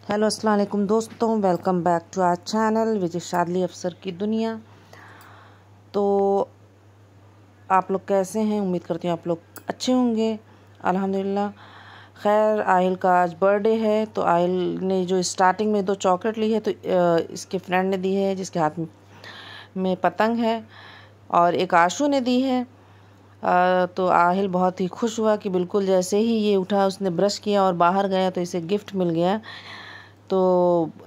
Hello अस्सलाम वालेकुम दोस्तों, welcome back to our channel which is Shadli Afsar की दुनिया। तो आप लोग कैसे हैं? उम्मीद करती हूँ आप लोग अच्छे होंगे। अल्हम्दुलिल्लाह। खैर, आहिल का आज बर्थडे है, तो आहिल ने जो स्टार्टिंग में 2 चॉकलेट ली है तो इसके फ्रेंड ने दी है, जिसके हाथ में पतंग है, और एक आशू ने दी है। तो आहिल बहुत ही खुश हुआ कि बिल्कुल जैसे ही ये उठा, उसने ब्रश किया और बाहर गया तो इसे गिफ्ट मिल गया। तो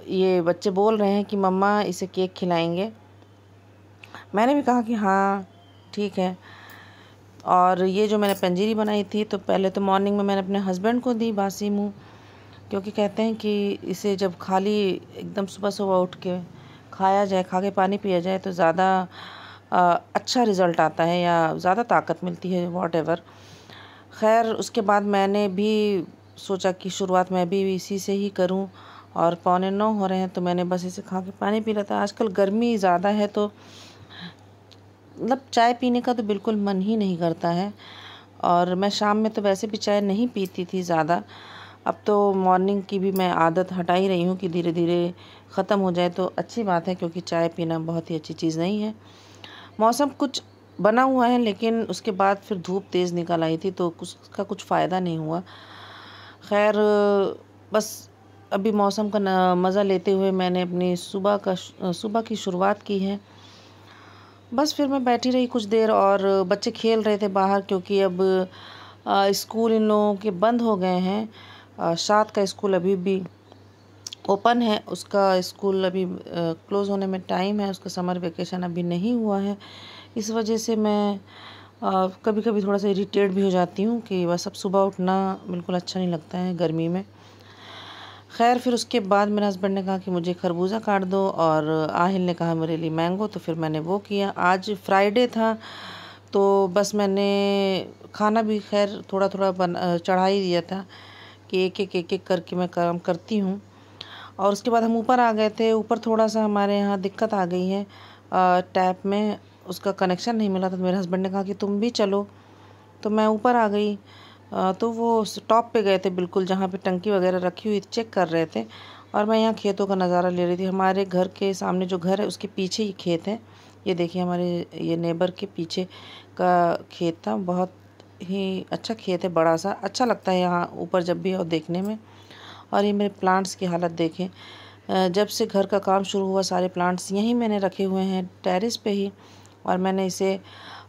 ये बच्चे बोल रहे हैं कि मम्मा इसे केक खिलाएंगे। मैंने भी कहा कि हाँ ठीक है। और ये जो मैंने पंजीरी बनाई थी, तो पहले तो मॉर्निंग में मैंने अपने हस्बैंड को दी बासी मुँह, क्योंकि कहते हैं कि इसे जब खाली एकदम सुबह सुबह उठ के खाया जाए, खा के पानी पिया जाए, तो ज़्यादा अच्छा रिज़ल्ट आता है या ज़्यादा ताकत मिलती है, वॉटेवर। खैर, उसके बाद मैंने भी सोचा कि शुरुआत मैं भी इसी से ही करूं, और 8:45 हो रहे हैं तो मैंने बस इसे खा के पानी पी लिया था। आजकल गर्मी ज़्यादा है, तो मतलब चाय पीने का तो बिल्कुल मन ही नहीं करता है। और मैं शाम में तो वैसे भी चाय नहीं पीती थी ज़्यादा। अब तो मॉर्निंग की भी मैं आदत हटा ही रही हूँ कि धीरे धीरे ख़त्म हो जाए तो अच्छी बात है, क्योंकि चाय पीना बहुत ही अच्छी चीज़ नहीं है। मौसम कुछ बना हुआ है, लेकिन उसके बाद फिर धूप तेज़ निकल आई थी, तो उसका कुछ फ़ायदा नहीं हुआ। खैर, बस अभी मौसम का मज़ा लेते हुए मैंने अपनी सुबह की शुरुआत की है। बस फिर मैं बैठी रही कुछ देर, और बच्चे खेल रहे थे बाहर, क्योंकि अब स्कूल इन लोगों के बंद हो गए हैं। शाद का स्कूल अभी भी ओपन है, उसका स्कूल अभी क्लोज़ होने में टाइम है, उसका समर वेकेशन अभी नहीं हुआ है। इस वजह से मैं कभी कभी थोड़ा सा इरिटेट भी हो जाती हूँ कि बस अब सुबह उठना बिल्कुल अच्छा नहीं लगता है गर्मी में। खैर, फिर उसके बाद मेरे हस्बैंड ने कहा कि मुझे खरबूजा काट दो, और आहिल ने कहा मेरे लिए मैंगो, तो फिर मैंने वो किया। आज फ्राइडे था, तो बस मैंने खाना भी खैर थोड़ा थोड़ा चढ़ा ही दिया था कि एक एक करके मैं काम करती हूँ। और उसके बाद हम ऊपर आ गए थे। ऊपर थोड़ा सा हमारे यहाँ दिक्कत आ गई है, टैप में उसका कनेक्शन नहीं मिला था, तो मेरे हस्बैंड ने कहा कि तुम भी चलो, तो मैं ऊपर आ गई। तो वो टॉप पे गए थे, बिल्कुल जहाँ पे टंकी वगैरह रखी हुई चेक कर रहे थे, और मैं यहाँ खेतों का नज़ारा ले रही थी। हमारे घर के सामने जो घर है उसके पीछे ही खेत है। ये देखिए, हमारे ये नेबर के पीछे का खेत था। बहुत ही अच्छा खेत है, बड़ा सा, अच्छा लगता है यहाँ ऊपर जब भी आओ देखने में। और ये मेरे प्लांट्स की हालत देखें। जब से घर का काम शुरू हुआ, सारे प्लांट्स यहीं मैंने रखे हुए हैं, टेरेस पे ही, और मैंने इसे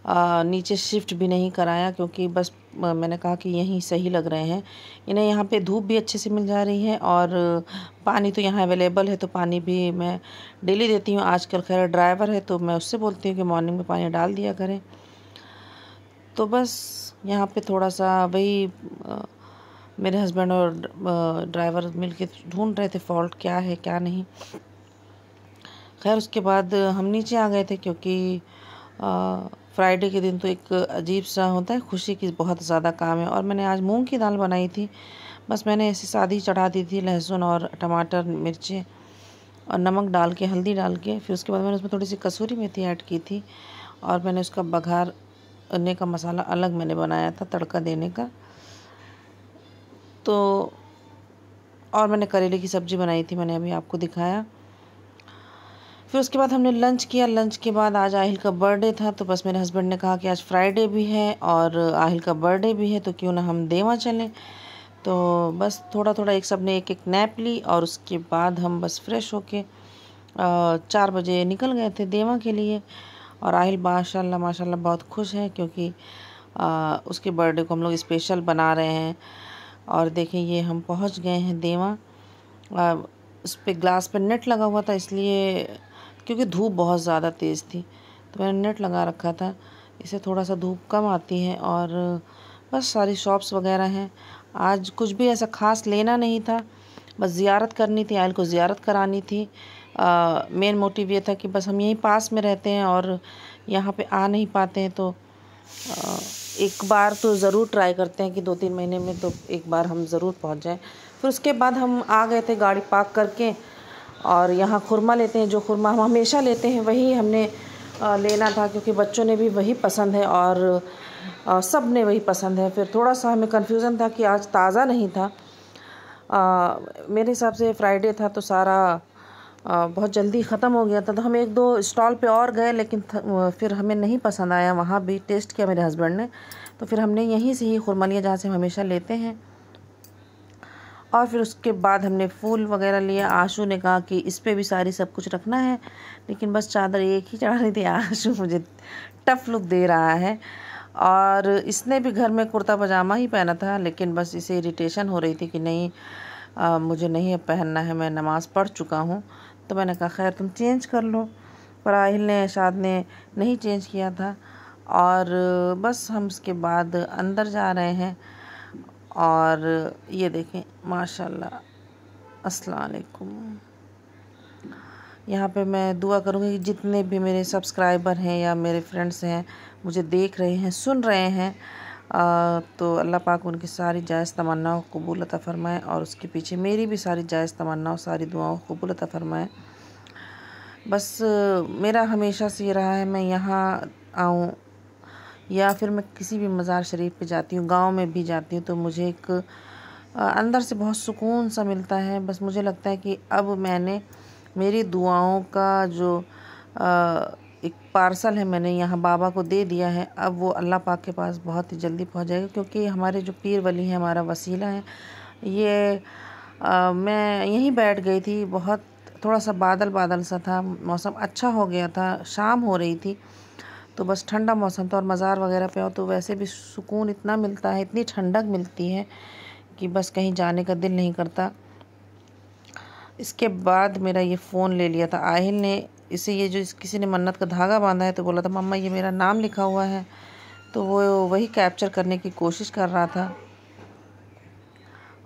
नीचे शिफ्ट भी नहीं कराया, क्योंकि बस मैंने कहा कि यहीं सही लग रहे हैं। इन्हें यहाँ पे धूप भी अच्छे से मिल जा रही है, और पानी तो यहाँ अवेलेबल है, तो पानी भी मैं डेली देती हूँ। आजकल खैर ड्राइवर है, तो मैं उससे बोलती हूँ कि मॉर्निंग में पानी डाल दिया करें। तो बस यहाँ पे थोड़ा सा वही मेरे हस्बैंड और ड्राइवर मिलके ढूंढ रहे थे फॉल्ट क्या है क्या नहीं। खैर, उसके बाद हम नीचे आ गए थे, क्योंकि फ्राइडे के दिन तो एक अजीब सा होता है, खुशी की बहुत ज़्यादा काम है। और मैंने आज मूंग की दाल बनाई थी। बस मैंने ऐसी सादी चढ़ा दी थी, लहसुन और टमाटर, मिर्चें और नमक डाल के, हल्दी डाल के। फिर उसके बाद मैंने उसमें थोड़ी सी कसूरी मेथी ऐड की थी, और मैंने उसका बघारने का मसाला अलग मैंने बनाया था, तड़का देने का। तो और मैंने करेले की सब्ज़ी बनाई थी, मैंने अभी आपको दिखाया। फिर उसके बाद हमने लंच किया। लंच के बाद आज आहिल का बर्थडे था, तो बस मेरे हस्बैंड ने कहा कि आज फ्राइडे भी है और आहिल का बर्थडे भी है, तो क्यों ना हम देवा चलें। तो बस थोड़ा थोड़ा सब ने एक नैप ली, और उसके बाद हम बस फ्रेश होके 4 बजे निकल गए थे देवा के लिए। और आहिल माशाल्लाह माशाल्लाह बहुत खुश है, क्योंकि उसके बर्थडे को हम लोग स्पेशल बना रहे हैं। और देखें, ये हम पहुंच गए हैं देवा। उस पर ग्लास पे नेट लगा हुआ था, इसलिए क्योंकि धूप बहुत ज़्यादा तेज़ थी, तो मैंने नेट लगा रखा था। इससे थोड़ा सा धूप कम आती है। और बस सारी शॉप्स वगैरह हैं। आज कुछ भी ऐसा ख़ास लेना नहीं था, बस ज़ियारत करनी थी, आइल को ज़ियारत करानी थी। मेन मोटिव ये था कि बस हम यहीं पास में रहते हैं और यहाँ पे आ नहीं पाते हैं, तो एक बार तो ज़रूर ट्राई करते हैं कि 2-3 महीने में तो एक बार हम ज़रूर पहुँच जाएँ। फिर उसके बाद हम आ गए थे गाड़ी पार्क करके, और यहाँ खुरमा लेते हैं। जो खुरमा हम हमेशा लेते हैं वही हमने लेना था, क्योंकि बच्चों ने भी वही पसंद है, और सब ने वही पसंद है। फिर थोड़ा सा हमें कन्फ्यूज़न था कि आज ताज़ा नहीं था, मेरे हिसाब से फ्राइडे था तो सारा बहुत जल्दी ख़त्म हो गया था। तो हम 1-2 स्टॉल पे और गए, लेकिन फिर हमें नहीं पसंद आया। वहाँ भी टेस्ट किया मेरे हस्बैंड ने, तो फिर हमने यहीं से ही खुरमा लिया जहाँ से हम हमेशा लेते हैं। और फिर उसके बाद हमने फूल वगैरह लिया। आशू ने कहा कि इस पे भी सारी सब कुछ रखना है, लेकिन बस चादर एक ही चढ़ानी थी। आशू मुझे टफ लुक दे रहा है, और इसने भी घर में कुर्ता पजामा ही पहना था, लेकिन बस इसे इरिटेशन हो रही थी कि नहीं मुझे नहीं अब पहनना है, मैं नमाज़ पढ़ चुका हूँ। तो मैंने कहा खैर तुम चेंज कर लो, पर आहिल ने शाद ने नहीं चेंज किया था। और बस हम उसके बाद अंदर जा रहे हैं। और ये देखें माशाल्लाह, अस्सलाम वालेकुम। यहाँ पे मैं दुआ करूँगी कि जितने भी मेरे सब्सक्राइबर हैं या मेरे फ्रेंड्स हैं, मुझे देख रहे हैं, सुन रहे हैं, तो अल्लाह पाक उनकी सारी जायज़ तमन्नाओं को कबूल अता फ़रमाए, और उसके पीछे मेरी भी सारी जायज़ तमन्नाओं, सारी दुआओं को कबूल अता फ़रमाए। बस मेरा हमेशा से ये रहा है, मैं यहाँ आऊँ या फिर मैं किसी भी मज़ार शरीफ पे जाती हूँ, गांव में भी जाती हूँ, तो मुझे एक अंदर से बहुत सुकून सा मिलता है। बस मुझे लगता है कि अब मैंने मेरी दुआओं का जो एक पार्सल है मैंने यहाँ बाबा को दे दिया है, अब वो अल्लाह पाक के पास बहुत ही जल्दी पहुँच जाएगा, क्योंकि हमारे जो पीर वली हैं, हमारा वसीला है ये। मैं यहीं बैठ गई थी, बहुत थोड़ा सा बादल बादल सा था, मौसम अच्छा हो गया था, शाम हो रही थी, तो बस ठंडा मौसम था। और मज़ार वगैरह पे आओ तो वैसे भी सुकून इतना मिलता है, इतनी ठंडक मिलती है कि बस कहीं जाने का दिल नहीं करता। इसके बाद मेरा ये फ़ोन ले लिया था आहिल ने, इसे ये जो किसी ने मन्नत का धागा बांधा है, तो बोला था मम्मा ये मेरा नाम लिखा हुआ है, तो वो वही कैप्चर करने की कोशिश कर रहा था।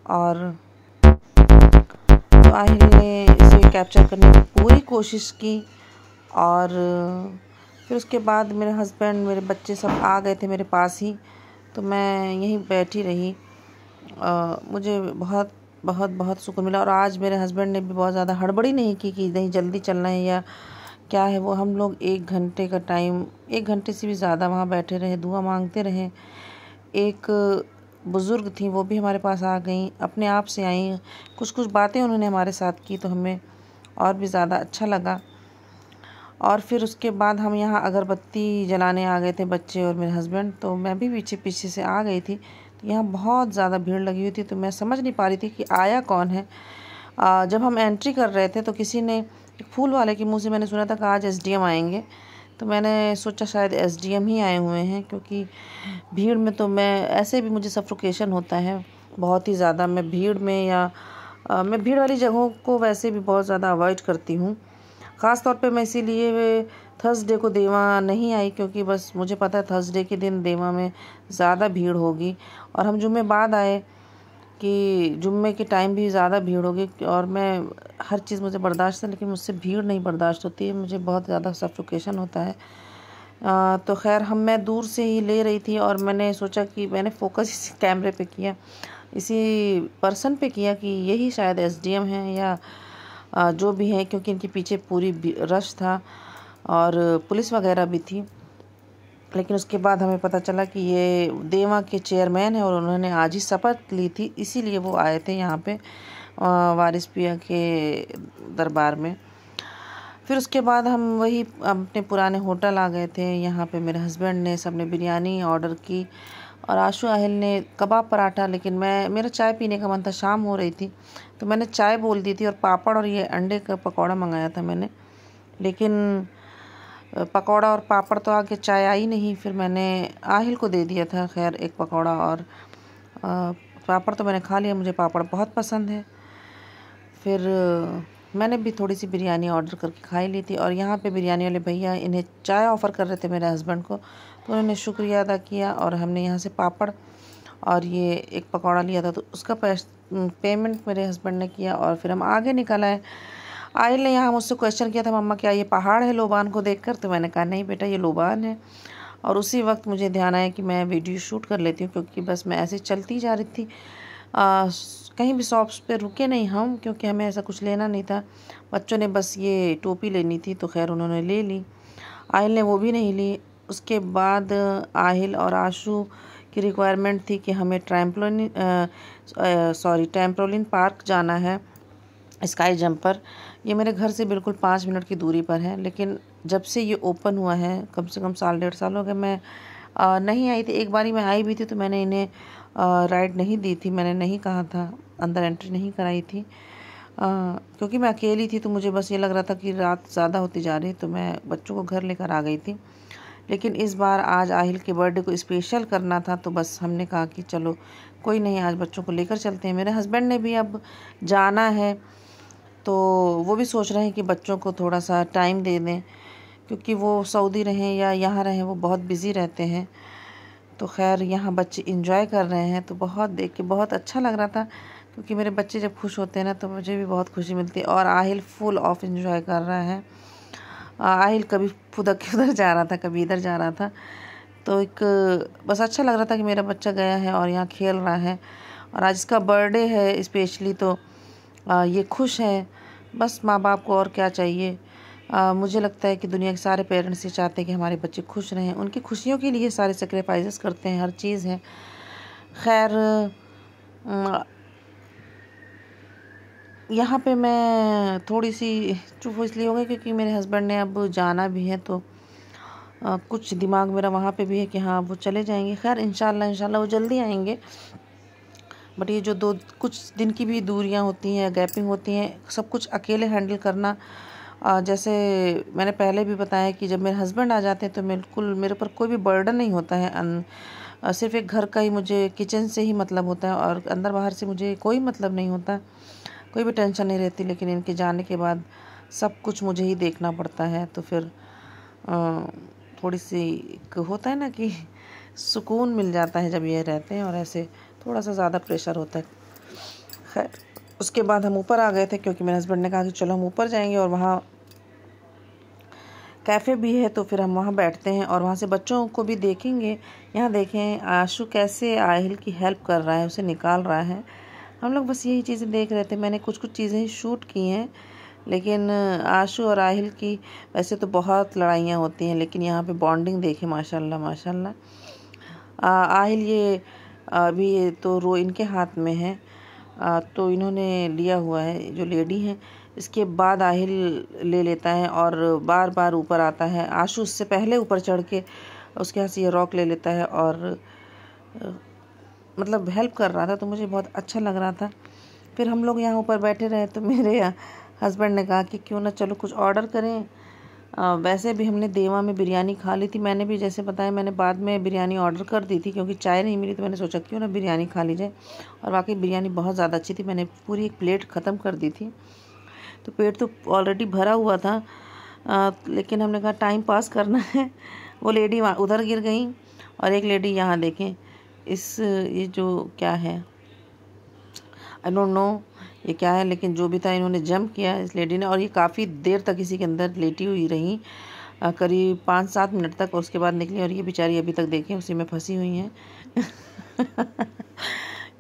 और तो आहिल ने इसे कैप्चर करने की पूरी कोशिश की। और फिर उसके बाद मेरे हस्बैंड, मेरे बच्चे सब आ गए थे मेरे पास ही, तो मैं यहीं बैठी रही। मुझे बहुत बहुत बहुत सुकून मिला। और आज मेरे हस्बैंड ने भी बहुत ज़्यादा हड़बड़ी नहीं की कि नहीं जल्दी चलना है या क्या है। वो हम लोग 1 घंटे का टाइम, 1 घंटे से भी ज़्यादा वहाँ बैठे रहे, दुआ मांगते रहे। एक बुज़ुर्ग थी, वो भी हमारे पास आ गई, अपने आप से आई, कुछ कुछ बातें उन्होंने हमारे साथ की, तो हमें और भी ज़्यादा अच्छा लगा। और फिर उसके बाद हम यहाँ अगरबत्ती जलाने आ गए थे, बच्चे और मेरे हस्बैंड, तो मैं भी पीछे पीछे से आ गई थी। तो यहाँ बहुत ज़्यादा भीड़ लगी हुई थी, तो मैं समझ नहीं पा रही थी कि आया कौन है। जब हम एंट्री कर रहे थे तो किसी ने, एक फूल वाले के मुंह से मैंने सुना था कि आज एसडीएम आएंगे, तो मैंने सोचा शायद एसडीएम ही आए हुए हैं, क्योंकि भीड़ में तो मैं ऐसे भी मुझे सफोकेशन होता है बहुत ही ज़्यादा। मैं भीड़ में या मैं भीड़ वाली जगहों को वैसे भी बहुत ज़्यादा अवॉइड करती हूँ। ख़ास तौर पे मैं इसीलिए थर्सडे को देवा नहीं आई, क्योंकि बस मुझे पता है थर्सडे के दिन देवा में ज़्यादा भीड़ होगी। और हम जुम्मे बाद आए कि जुम्मे के टाइम भी ज़्यादा भीड़ होगी, और मैं हर चीज़ मुझे बर्दाश्त है, लेकिन मुझसे भीड़ नहीं बर्दाश्त होती है, मुझे बहुत ज़्यादा सफोकेशन होता है। तो खैर मैं दूर से ही ले रही थी, और मैंने सोचा कि मैंने फोकस इसी कैमरे पे किया, इसी पर्सन पे किया कि यही शायद एसडीएम हैं या जो भी हैं, क्योंकि इनके पीछे पूरी रश था और पुलिस वगैरह भी थी। लेकिन उसके बाद हमें पता चला कि ये देवा के चेयरमैन हैं, और उन्होंने आज ही शपथ ली थी, इसीलिए वो आए थे यहाँ पे वारिस पिया के दरबार में। फिर उसके बाद हम वही अपने पुराने होटल आ गए थे। यहाँ पे मेरे हस्बैंड ने, सबने बिरयानी ऑर्डर की, और आशू आहिल ने कबाब पराठा। लेकिन मेरा चाय पीने का मन था, शाम हो रही थी, तो मैंने चाय बोल दी थी, और पापड़ और ये अंडे का पकौड़ा मंगाया था मैंने। लेकिन पकौड़ा और पापड़ तो आके चाय आई नहीं, फिर मैंने आहिल को दे दिया था खैर एक पकौड़ा, और पापड़ तो मैंने खा लिया, मुझे पापड़ बहुत पसंद है। फिर मैंने भी थोड़ी सी बिरयानी ऑर्डर करके खाई ली थी। और यहाँ पे बिरयानी वाले भैया इन्हें चाय ऑफ़र कर रहे थे मेरे हस्बैंड को, तो उन्होंने शुक्रिया अदा किया, और हमने यहाँ से पापड़ और ये एक पकौड़ा लिया था, तो उसका पेमेंट मेरे हस्बैंड ने किया, और फिर हम आगे निकल आए। आहिल ने यहाँ मुझसे क्वेश्चन किया था, मम्मा क्या ये पहाड़ है लोबान को देखकर? तो मैंने कहा नहीं बेटा, ये लोबान है। और उसी वक्त मुझे ध्यान आया कि मैं वीडियो शूट कर लेती हूँ, क्योंकि बस मैं ऐसे चलती जा रही थी, कहीं भी शॉप्स पे रुके नहीं हम, क्योंकि हमें ऐसा कुछ लेना नहीं था। बच्चों ने बस ये टोपी लेनी थी, तो खैर उन्होंने ले ली, आहिल ने वो भी नहीं ली। उसके बाद आहिल और आशू की रिक्वायरमेंट थी कि हमें ट्रैम्पोलिन पार्क जाना है, स्काई जंपर। ये मेरे घर से बिल्कुल 5 मिनट की दूरी पर है, लेकिन जब से ये ओपन हुआ है कम से कम 1.5 साल हो गए, मैं नहीं आई थी। एक बारी मैं आई भी थी तो मैंने इन्हें राइड नहीं दी थी, मैंने नहीं कहा था, अंदर एंट्री नहीं कराई थी, क्योंकि मैं अकेली थी तो मुझे बस ये लग रहा था कि रात ज़्यादा होती जा रही, तो मैं बच्चों को घर लेकर आ गई थी। लेकिन इस बार आज आहिल के बर्थडे को स्पेशल करना था, तो बस हमने कहा कि चलो कोई नहीं, आज बच्चों को लेकर चलते हैं। मेरे हस्बैंड ने भी अब जाना है, तो वो भी सोच रहे हैं कि बच्चों को थोड़ा सा टाइम दे दें, क्योंकि वो सऊदी रहें या यहाँ रहें वो बहुत बिज़ी रहते हैं। तो खैर यहाँ बच्चे इंजॉय कर रहे हैं, तो बहुत देख के बहुत अच्छा लग रहा था, क्योंकि मेरे बच्चे जब खुश होते हैं ना तो मुझे भी बहुत खुशी मिलती है। और आहिल फुल ऑफ इंजॉय कर रहा है। आहिल कभी उधर उधर जा रहा था, कभी इधर जा रहा था, तो एक बस अच्छा लग रहा था कि मेरा बच्चा गया है और यहाँ खेल रहा है, और आज इसका बर्थडे है स्पेशली, तो ये खुश है। बस माँ बाप को और क्या चाहिए। मुझे लगता है कि दुनिया के सारे पेरेंट्स ये चाहते हैं कि हमारे बच्चे खुश रहें, उनकी खुशियों के लिए सारे सेक्रीफाइसेस करते हैं, हर चीज़ है। खैर यहाँ पे मैं थोड़ी सी चुप इसलिए हो गई क्योंकि मेरे हस्बैंड ने अब जाना भी है, तो कुछ दिमाग मेरा वहाँ पे भी है कि हाँ वो चले जाएंगे। खैर इंशाल्लाह वो जल्दी आएंगे, बट ये जो कुछ दिन की भी दूरियाँ होती हैं, गैपिंग होती हैं, सब कुछ अकेले हैंडल करना, जैसे मैंने पहले भी बताया कि जब मेरे हस्बैंड आ जाते हैं तो बिल्कुल मेरे ऊपर कोई भी बर्डन नहीं होता है। सिर्फ एक घर का ही, मुझे किचन से ही मतलब होता है, और अंदर बाहर से मुझे कोई मतलब नहीं होता, कोई भी टेंशन नहीं रहती। लेकिन इनके जाने के बाद सब कुछ मुझे ही देखना पड़ता है, तो फिर थोड़ी सी होता है ना कि सुकून मिल जाता है जब ये रहते हैं, और ऐसे थोड़ा सा ज़्यादा प्रेशर होता है। खैर उसके बाद हम ऊपर आ गए थे, क्योंकि मेरे हस्बैंड ने कहा कि चलो हम ऊपर जाएंगे, और वहाँ कैफ़े भी है, तो फिर हम वहाँ बैठते हैं और वहाँ से बच्चों को भी देखेंगे। यहाँ देखें आशु कैसे आहिल की हेल्प कर रहा है, उसे निकाल रहा है। हम लोग बस यही चीज़ें देख रहे थे। मैंने कुछ चीज़ें ही शूट की हैं, लेकिन आशु और आहिल की वैसे तो बहुत लड़ाइयाँ होती हैं, लेकिन यहाँ पे बॉन्डिंग देखें माशाल्लाह माशाल्लाह। आहिल ये अभी तो इनके हाथ में है, तो इन्होंने लिया हुआ है, जो लेडी है। इसके बाद आहिल ले लेता है और बार बार ऊपर आता है। आशु उससे पहले ऊपर चढ़ के उसके हाथ से ये रॉक ले लेता है, और मतलब हेल्प कर रहा था, तो मुझे बहुत अच्छा लग रहा था। फिर हम लोग यहाँ ऊपर बैठे रहे, तो मेरे हस्बैंड ने कहा कि क्यों ना चलो कुछ ऑर्डर करें। वैसे भी हमने देवा में बिरयानी खा ली थी, मैंने भी जैसे बताया, मैंने बाद में बिरयानी ऑर्डर कर दी थी क्योंकि चाय नहीं मिली, तो मैंने सोचा क्यों ना बिरयानी खा ली जाए। और वाकई बिरयानी बहुत ज़्यादा अच्छी थी, मैंने पूरी एक प्लेट ख़त्म कर दी थी, तो पेट तो ऑलरेडी भरा हुआ था। लेकिन हमने कहा टाइम पास करना है। वो लेडी वहाँ उधर गिर गई, और एक लेडी यहाँ देखें, ये जो क्या है आई डोंट नो ये क्या है, लेकिन जो भी था इन्होंने जंप किया इस लेडी ने, और ये काफ़ी देर तक इसी के अंदर लेटी हुई रही, करीब 5-7 मिनट तक। उसके बाद निकली, और ये बेचारी अभी तक देखें उसी में फंसी हुई हैं।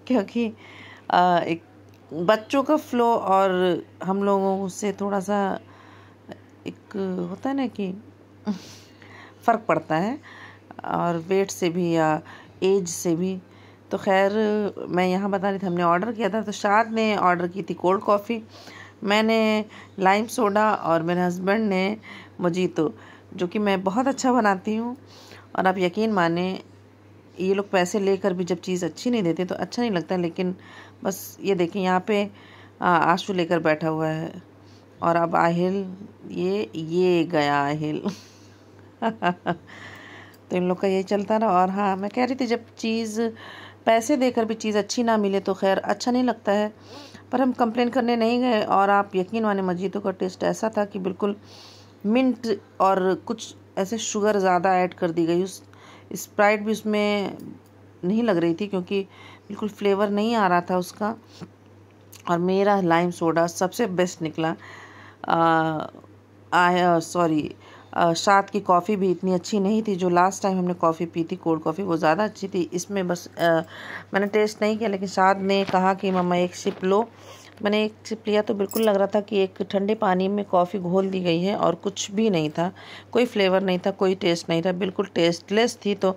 क्योंकि एक बच्चों का फ्लो और हम लोगों से थोड़ा सा एक होता है ना कि फ़र्क पड़ता है, और वेट से भी या एज से भी। तो खैर मैं यहाँ बता रही थी, हमने ऑर्डर किया था, तो शाद ने ऑर्डर की थी कोल्ड कॉफ़ी, मैंने लाइम सोडा, और मेरे हस्बैंड ने मोजीतो, जो कि मैं बहुत अच्छा बनाती हूँ। और आप यकीन माने ये लोग पैसे लेकर भी जब चीज़ अच्छी नहीं देते तो अच्छा नहीं लगता। लेकिन बस ये देखें यहाँ पे आशु लेकर बैठा हुआ है, और अब आहिल ये गया आहिल। तो इन लोग का यही चलता रहा। और हाँ, मैं कह रही थी जब चीज़ पैसे देकर भी चीज़ अच्छी ना मिले तो खैर अच्छा नहीं लगता है, पर हम कंप्लेन करने नहीं गए। और आप यकीन माने मजीदों का टेस्ट ऐसा था कि बिल्कुल मिंट और कुछ ऐसे शुगर ज़्यादा ऐड कर दी गई। उस स्प्राइट भी उसमें नहीं लग रही थी, क्योंकि बिल्कुल फ्लेवर नहीं आ रहा था उसका। और मेरा लाइम सोडा सबसे बेस्ट निकला। शाद की कॉफ़ी भी इतनी अच्छी नहीं थी, जो लास्ट टाइम हमने कॉफ़ी पी थी कोल्ड कॉफ़ी, वो ज़्यादा अच्छी थी। इसमें बस मैंने टेस्ट नहीं किया, लेकिन शाद ने कहा कि मम्मा एक सिप लो। मैंने एक सिप लिया तो बिल्कुल लग रहा था कि एक ठंडे पानी में कॉफ़ी घोल दी गई है और कुछ भी नहीं था, कोई फ्लेवर नहीं था, कोई टेस्ट नहीं था, बिल्कुल टेस्टलेस थी। तो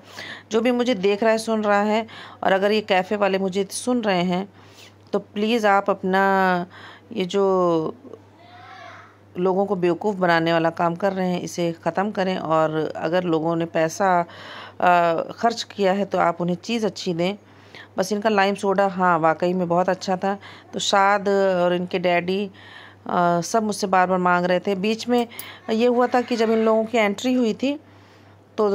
जो भी मुझे देख रहा है, सुन रहा है, और अगर ये कैफ़े वाले मुझे सुन रहे हैं तो प्लीज़ आप अपना ये जो लोगों को बेवकूफ़ बनाने वाला काम कर रहे हैं इसे ख़त्म करें। और अगर लोगों ने पैसा ख़र्च किया है तो आप उन्हें चीज़ अच्छी दें। बस इनका लाइम सोडा हाँ वाकई में बहुत अच्छा था। तो शाद और इनके डैडी सब मुझसे बार बार मांग रहे थे। बीच में ये हुआ था कि जब इन लोगों की एंट्री हुई थी तो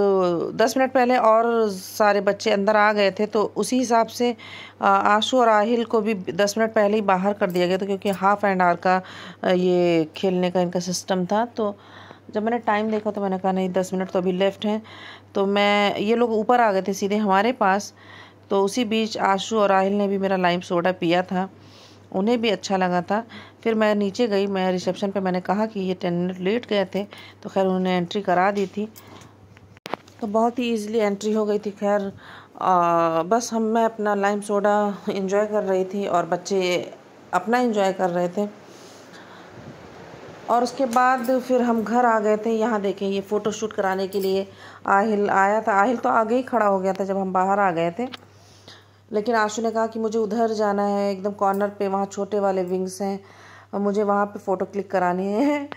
10 मिनट पहले और सारे बच्चे अंदर आ गए थे, तो उसी हिसाब से आशु और आहिल को भी 10 मिनट पहले ही बाहर कर दिया गया था, क्योंकि हाफ एंड आवर का ये खेलने का इनका सिस्टम था। तो जब मैंने टाइम देखा तो मैंने कहा नहीं 10 मिनट तो अभी लेफ्ट हैं। तो ये लोग ऊपर आ गए थे सीधे हमारे पास। तो उसी बीच आशु और आहिल ने भी मेरा लाइम सोडा पिया था, उन्हें भी अच्छा लगा था। फिर मैं नीचे गई, मैं रिसेप्शन पे मैंने कहा कि ये 10 मिनट लेट गए थे, तो खैर उन्होंने एंट्री करा दी थी, तो बहुत ही ईज़िली एंट्री हो गई थी। खैर बस मैं अपना लाइम सोडा एंजॉय कर रही थी और बच्चे अपना एंजॉय कर रहे थे। और उसके बाद फिर हम घर आ गए थे। यहाँ देखें, ये फ़ोटो शूट कराने के लिए आहिल आया था। आहिल तो आगे ही खड़ा हो गया था जब हम बाहर आ गए थे, लेकिन आशु ने कहा कि मुझे उधर जाना है, एकदम कॉर्नर पे, वहाँ छोटे वाले विंग्स हैं और मुझे वहाँ पे फ़ोटो क्लिक करानी है।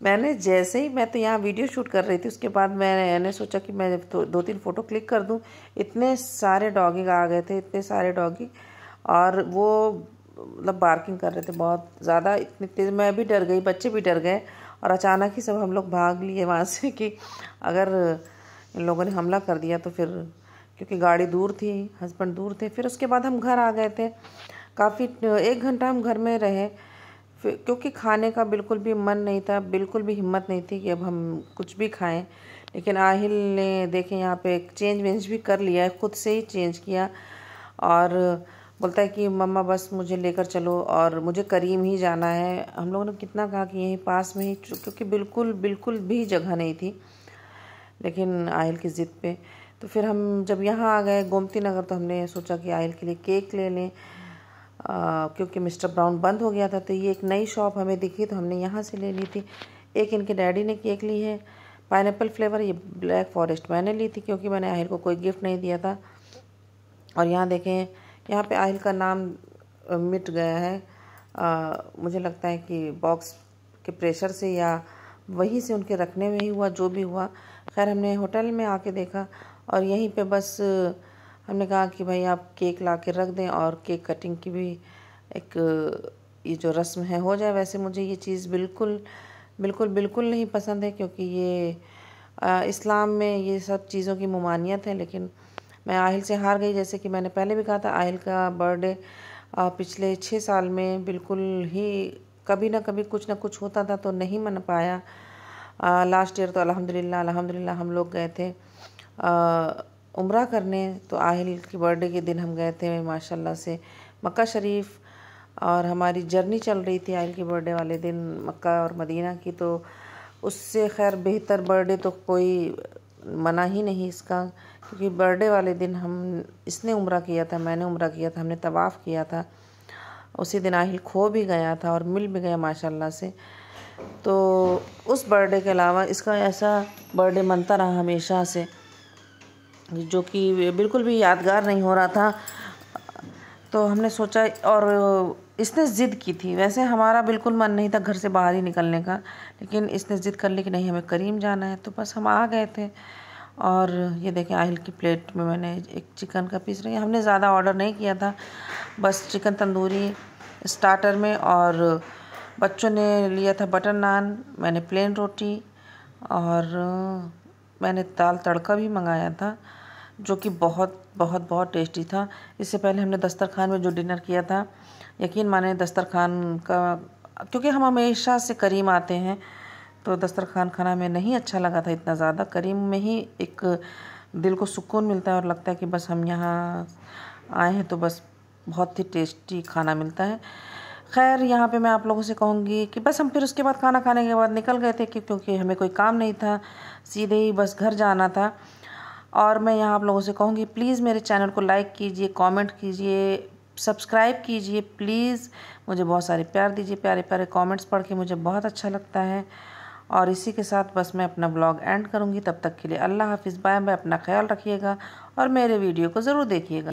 मैंने जैसे ही, मैं तो यहाँ वीडियो शूट कर रही थी, उसके बाद मैंने सोचा कि मैं तो 2-3 फ़ोटो क्लिक कर दूँ। इतने सारे डॉगी आ गए थे, इतने सारे डॉगी, और वो मतलब बार्किंग कर रहे थे बहुत ज़्यादा, इतनी तेज़। मैं भी डर गई, बच्चे भी डर गए, और अचानक ही सब हम लोग भाग लिए वहाँ से कि अगर इन लोगों ने हमला कर दिया तो फिर, क्योंकि गाड़ी दूर थी, हस्बैंड दूर थे। फिर उसके बाद हम घर आ गए थे। काफ़ी 1 घंटा हम घर में रहे, फिर क्योंकि खाने का बिल्कुल भी मन नहीं था, बिल्कुल भी हिम्मत नहीं थी कि अब हम कुछ भी खाएं। लेकिन आहिल ने देखें यहाँ पे चेंज वेंज भी कर लिया है, ख़ुद से ही चेंज किया, और बोलता है कि मम्मा बस मुझे लेकर चलो और मुझे करीम ही जाना है। हम लोगों ने कितना कहा कि यहीं पास में ही, क्योंकि बिल्कुल भी जगह नहीं थी, लेकिन आहिल की ज़िद पे। तो फिर हम जब यहाँ आ गए गोमती नगर, तो हमने सोचा कि आहिल के लिए केक ले लें, क्योंकि मिस्टर ब्राउन बंद हो गया था। तो ये एक नई शॉप हमें दिखी, तो हमने यहाँ से ले ली थी। एक इनके डैडी ने केक ली है पाइनएप्पल फ्लेवर, ये ब्लैक फॉरेस्ट मैंने ली थी क्योंकि मैंने आहिल को कोई गिफ्ट नहीं दिया था। और यहाँ देखें, यहाँ पे आहिल का नाम मिट गया है। मुझे लगता है कि बॉक्स के प्रेशर से या वहीं से उनके रखने में ही हुआ, जो भी हुआ। खैर हमने होटल में आके देखा और यहीं पे बस हमने कहा कि भाई आप केक ला के रख दें और केक कटिंग की भी एक ये जो रस्म है हो जाए। वैसे मुझे ये चीज़ बिल्कुल नहीं पसंद है, क्योंकि ये इस्लाम में ये सब चीज़ों की ममानियत है। लेकिन मैं आहिल से हार गई। जैसे कि मैंने पहले भी कहा था, आहिल का बर्थडे पिछले 6 साल में बिल्कुल ही कभी ना कभी कुछ ना कुछ होता था, तो नहीं मन पाया। लास्ट ईयर तो अल्हम्दुलिल्लाह हम लोग गए थे उम्रा करने। तो आहिल की बर्थडे के दिन हम गए थे माशाल्लाह से मक्का शरीफ, और हमारी जर्नी चल रही थी आहिल की बर्थडे वाले दिन मक्का और मदीना की। तो उससे खैर बेहतर बर्थडे तो कोई मना ही नहीं इसका, क्योंकि बर्थडे वाले दिन इसने उम्रा किया था, मैंने उम्रा किया था, हमने तवाफ़ किया था। उसी दिन आहिल खो भी गया था और मिल भी गया माशाल्लाह से। तो उस बर्थडे के अलावा इसका ऐसा बर्थडे मनता रहा हमेशा से, जो कि बिल्कुल भी यादगार नहीं हो रहा था। तो हमने सोचा, और इसने ज़िद की थी। वैसे हमारा बिल्कुल मन नहीं था घर से बाहर ही निकलने का, लेकिन इसने ज़िद कर ली कि नहीं हमें करीम जाना है। तो बस हम आ गए थे। और ये देखें, आहिल की प्लेट में मैंने एक चिकन का पीस रखा। हमने ज़्यादा ऑर्डर नहीं किया था, बस चिकन तंदूरी स्टार्टर में, और बच्चों ने लिया था बटर नान, मैंने प्लेन रोटी, और मैंने दाल तड़का भी मंगाया था, जो कि बहुत टेस्टी था। इससे पहले हमने दस्तरखान में जो डिनर किया था, यकीन माने दस्तरखान का, क्योंकि हम हमेशा से करीम आते हैं, तो दस्तरखान खाना में नहीं अच्छा लगा था इतना ज़्यादा। करीम में ही एक दिल को सुकून मिलता है और लगता है कि बस हम यहाँ आए हैं तो बस बहुत ही टेस्टी खाना मिलता है। खैर यहाँ पे मैं आप लोगों से कहूँगी कि बस हम फिर उसके बाद खाना खाने के बाद निकल गए थे, क्योंकि हमें कोई काम नहीं था, सीधे ही बस घर जाना था। और मैं यहाँ आप लोगों से कहूँगी प्लीज़ मेरे चैनल को लाइक कीजिए, कमेंट कीजिए, सब्सक्राइब कीजिए प्लीज़, मुझे बहुत सारे प्यार दीजिए, प्यारे प्यारे कमेंट्स पढ़ के मुझे बहुत अच्छा लगता है। और इसी के साथ बस मैं अपना ब्लॉग एंड करूँगी। तब तक के लिए अल्लाह हाफिज़, बाय बाय, अपना ख्याल रखिएगा और मेरे वीडियो को ज़रूर देखिएगा।